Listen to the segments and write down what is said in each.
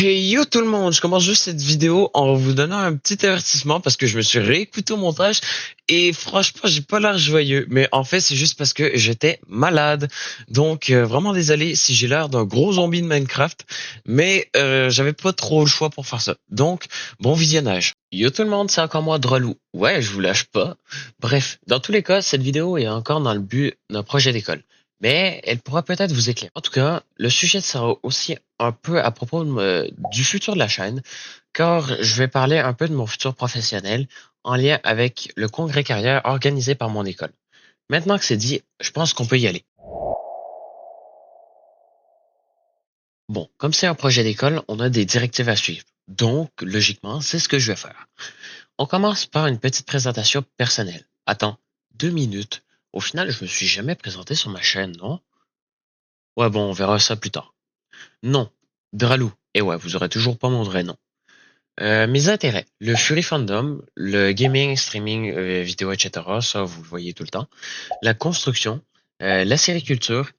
Hey yo tout le monde, je commence juste cette vidéo en vous donnant un petit avertissement parce que je me suis réécouté au montage et franchement j'ai pas l'air joyeux, mais en fait c'est juste parce que j'étais malade. Donc vraiment désolé si j'ai l'air d'un gros zombie de Minecraft, mais j'avais pas trop le choix pour faire ça. Donc bon visionnage. Yo tout le monde, c'est encore moi Drolou. Ouais, je vous lâche pas. Bref, dans tous les cas, cette vidéo est encore dans le but d'un projet d'école, mais elle pourra peut-être vous éclairer. En tout cas, le sujet sera aussi un peu à propos du futur de la chaîne, car je vais parler un peu de mon futur professionnel en lien avec le congrès carrière organisé par mon école. Maintenant que c'est dit, je pense qu'on peut y aller. Bon, comme c'est un projet d'école, on a des directives à suivre. Donc, logiquement, c'est ce que je vais faire. On commence par une petite présentation personnelle. Attends, 2 minutes. Au final, je me suis jamais présenté sur ma chaîne, non? Ouais, bon, on verra ça plus tard. Non, Dralou. Et ouais, vous aurez toujours pas mon vrai nom. Mes intérêts, le Fury Fandom, le gaming, streaming, vidéo, etc. Ça, vous le voyez tout le temps. La construction, la sériculture.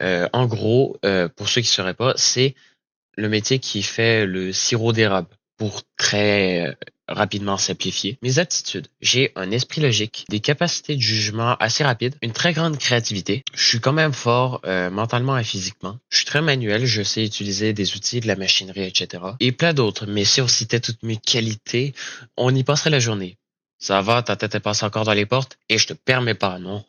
En gros, pour ceux qui ne sauraient pas, c'est le métier qui fait le sirop d'érable pour très rapidement simplifier. Mes aptitudes. J'ai un esprit logique, des capacités de jugement assez rapides, une très grande créativité. Je suis quand même fort mentalement et physiquement. Je suis très manuel, je sais utiliser des outils, de la machinerie, etc. Et plein d'autres. Mais si on citait toutes mes qualités, on y passerait la journée. Ça va, ta tête est passée encore dans les portes et je te permets pas, non?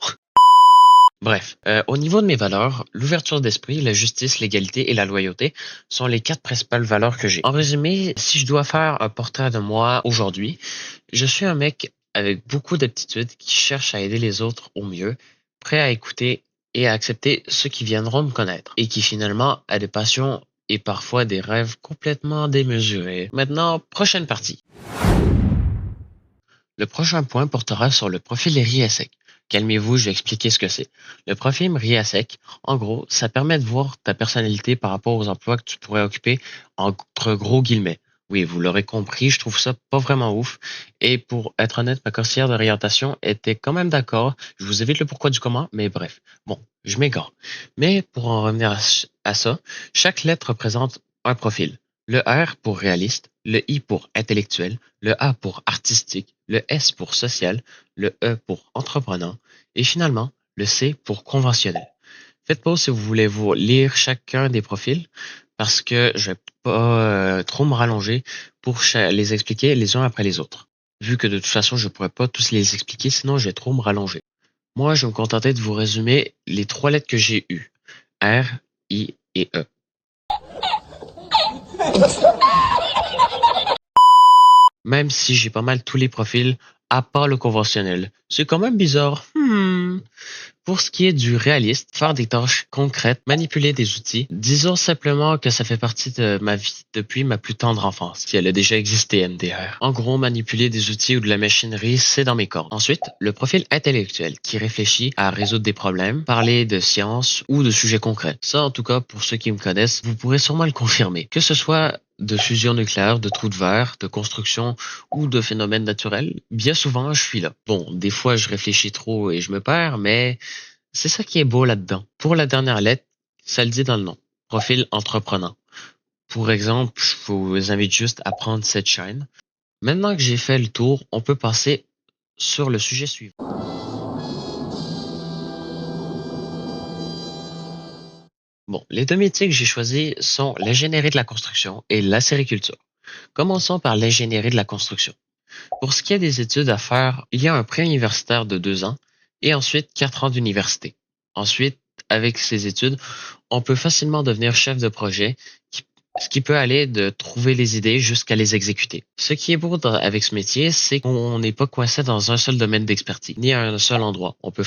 Bref, au niveau de mes valeurs, l'ouverture d'esprit, la justice, l'égalité et la loyauté sont les 4 principales valeurs que j'ai. En résumé, si je dois faire un portrait de moi aujourd'hui, je suis un mec avec beaucoup d'aptitudes qui cherche à aider les autres au mieux, prêt à écouter et à accepter ceux qui viendront me connaître, et qui finalement a des passions et parfois des rêves complètement démesurés. Maintenant, prochaine partie. Le prochain point portera sur le profil RIASEC. Calmez-vous, je vais expliquer ce que c'est. Le profil RIASEC, en gros, ça permet de voir ta personnalité par rapport aux emplois que tu pourrais occuper entre gros guillemets. Oui, vous l'aurez compris, je trouve ça pas vraiment ouf. Et pour être honnête, ma conseillère d'orientation était quand même d'accord. Je vous évite le pourquoi du comment, mais bref. Bon, je m'égare. Mais pour en revenir à ça, chaque lettre représente un profil. Le R pour réaliste, le I pour intellectuel, le A pour artistique, le S pour social, le E pour entreprenant et finalement le C pour conventionnel. Faites pause si vous voulez vous lire chacun des profils parce que je vais pas trop me rallonger pour les expliquer les uns après les autres. Vu que de toute façon je pourrais pas tous les expliquer sinon je vais trop me rallonger. Moi je vais me contenter de vous résumer les 3 lettres que j'ai eues. R, I et E. Même si j'ai pas mal tous les profils, à part le conventionnel. C'est quand même bizarre. Pour ce qui est du réaliste, faire des tâches concrètes, manipuler des outils, disons simplement que ça fait partie de ma vie depuis ma plus tendre enfance, si elle a déjà existé MDR. En gros, manipuler des outils ou de la machinerie, c'est dans mes cordes. Ensuite, le profil intellectuel, qui réfléchit à résoudre des problèmes, parler de science ou de sujets concrets. Ça, en tout cas, pour ceux qui me connaissent, vous pourrez sûrement le confirmer. Que ce soit de fusion nucléaire, de trous de verre, de construction ou de phénomènes naturels, bien souvent, je suis là. Bon, des fois, je réfléchis trop et je me perds, mais c'est ça qui est beau là-dedans. Pour la dernière lettre, ça le dit dans le nom. Profil entreprenant. Pour exemple, je vous invite juste à prendre cette chaîne. Maintenant que j'ai fait le tour, on peut passer sur le sujet suivant. Bon, les 2 métiers que j'ai choisis sont l'ingénierie de la construction et la sériculture. Commençons par l'ingénierie de la construction. Pour ce qui est des études à faire, il y a un pré-universitaire de 2 ans et ensuite 4 ans d'université. Ensuite, avec ces études, on peut facilement devenir chef de projet, ce qui peut aller de trouver les idées jusqu'à les exécuter. Ce qui est beau avec ce métier, c'est qu'on n'est pas coincé dans un seul domaine d'expertise, ni à un seul endroit. On peut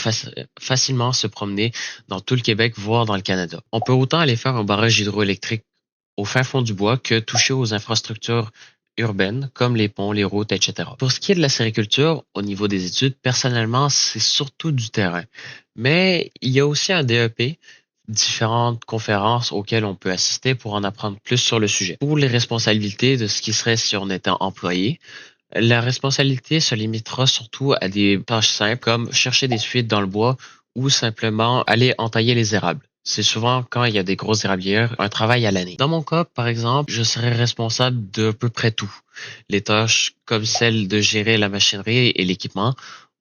facilement se promener dans tout le Québec, voire dans le Canada. On peut autant aller faire un barrage hydroélectrique au fin fond du bois que toucher aux infrastructures urbaines comme les ponts, les routes, etc. Pour ce qui est de la sériculture, au niveau des études, personnellement, c'est surtout du terrain. Mais il y a aussi un DEP, différentes conférences auxquelles on peut assister pour en apprendre plus sur le sujet. Pour les responsabilités de ce qui serait si on était employé, la responsabilité se limitera surtout à des tâches simples comme chercher des fuites dans le bois ou simplement aller entailler les érables. C'est souvent quand il y a des grosses érablières, un travail à l'année. Dans mon cas, par exemple, je serais responsable de peu près tout. Les tâches comme celle de gérer la machinerie et l'équipement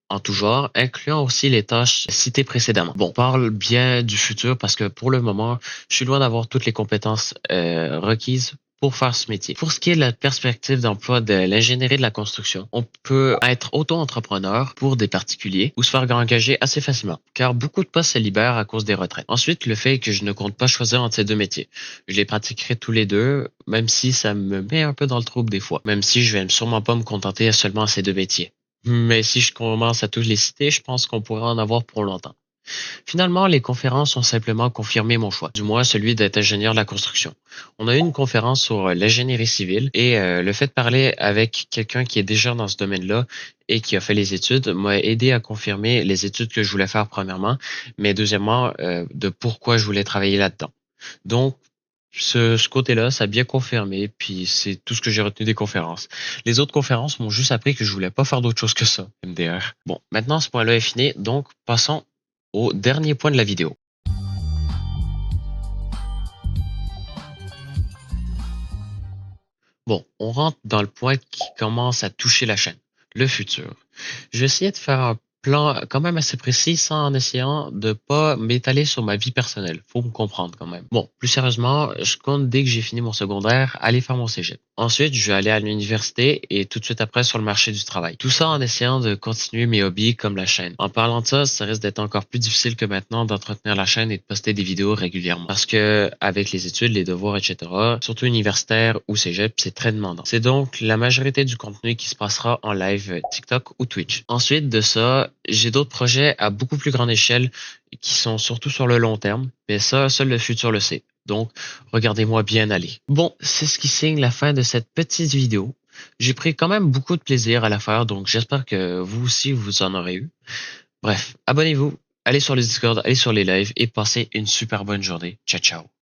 en tout genre, incluant aussi les tâches citées précédemment. Bon, on parle bien du futur parce que pour le moment, je suis loin d'avoir toutes les compétences requises pour faire ce métier. Pour ce qui est de la perspective d'emploi de l'ingénierie de la construction, on peut être auto-entrepreneur pour des particuliers ou se faire engager assez facilement, car beaucoup de postes se libèrent à cause des retraites. Ensuite, le fait que je ne compte pas choisir entre ces deux métiers. Je les pratiquerai tous les deux, même si ça me met un peu dans le trouble des fois, même si je vais sûrement pas me contenter seulement à ces deux métiers. Mais si je commence à tous les citer, je pense qu'on pourrait en avoir pour longtemps. Finalement, les conférences ont simplement confirmé mon choix, du moins celui d'être ingénieur de la construction. On a eu une conférence sur l'ingénierie civile et le fait de parler avec quelqu'un qui est déjà dans ce domaine-là et qui a fait les études m'a aidé à confirmer les études que je voulais faire premièrement, mais deuxièmement, de pourquoi je voulais travailler là-dedans. Donc, ce côté-là, ça a bien confirmé, puis c'est tout ce que j'ai retenu des conférences. Les autres conférences m'ont juste appris que je voulais pas faire d'autre chose que ça, MDR. Bon, maintenant ce point-là est fini, donc passons au dernier point de la vidéo. Bon, on rentre dans le point qui commence à toucher la chaîne, le futur. Je vais essayer de faire un plan quand même assez précis sans en essayant de pas m'étaler sur ma vie personnelle. Faut me comprendre quand même. Bon, plus sérieusement, je compte dès que j'ai fini mon secondaire, aller faire mon cégep. Ensuite, je vais aller à l'université et tout de suite après sur le marché du travail. Tout ça en essayant de continuer mes hobbies comme la chaîne. En parlant de ça, ça risque d'être encore plus difficile que maintenant d'entretenir la chaîne et de poster des vidéos régulièrement. Parce que avec les études, les devoirs, etc., surtout universitaires ou cégep, c'est très demandant. C'est donc la majorité du contenu qui se passera en live TikTok ou Twitch. Ensuite de ça, j'ai d'autres projets à beaucoup plus grande échelle qui sont surtout sur le long terme, mais ça, seul le futur le sait. Donc, regardez-moi bien aller. Bon, c'est ce qui signe la fin de cette petite vidéo. J'ai pris quand même beaucoup de plaisir à la faire, donc j'espère que vous aussi vous en aurez eu. Bref, abonnez-vous, allez sur le Discord, allez sur les lives et passez une super bonne journée. Ciao, ciao.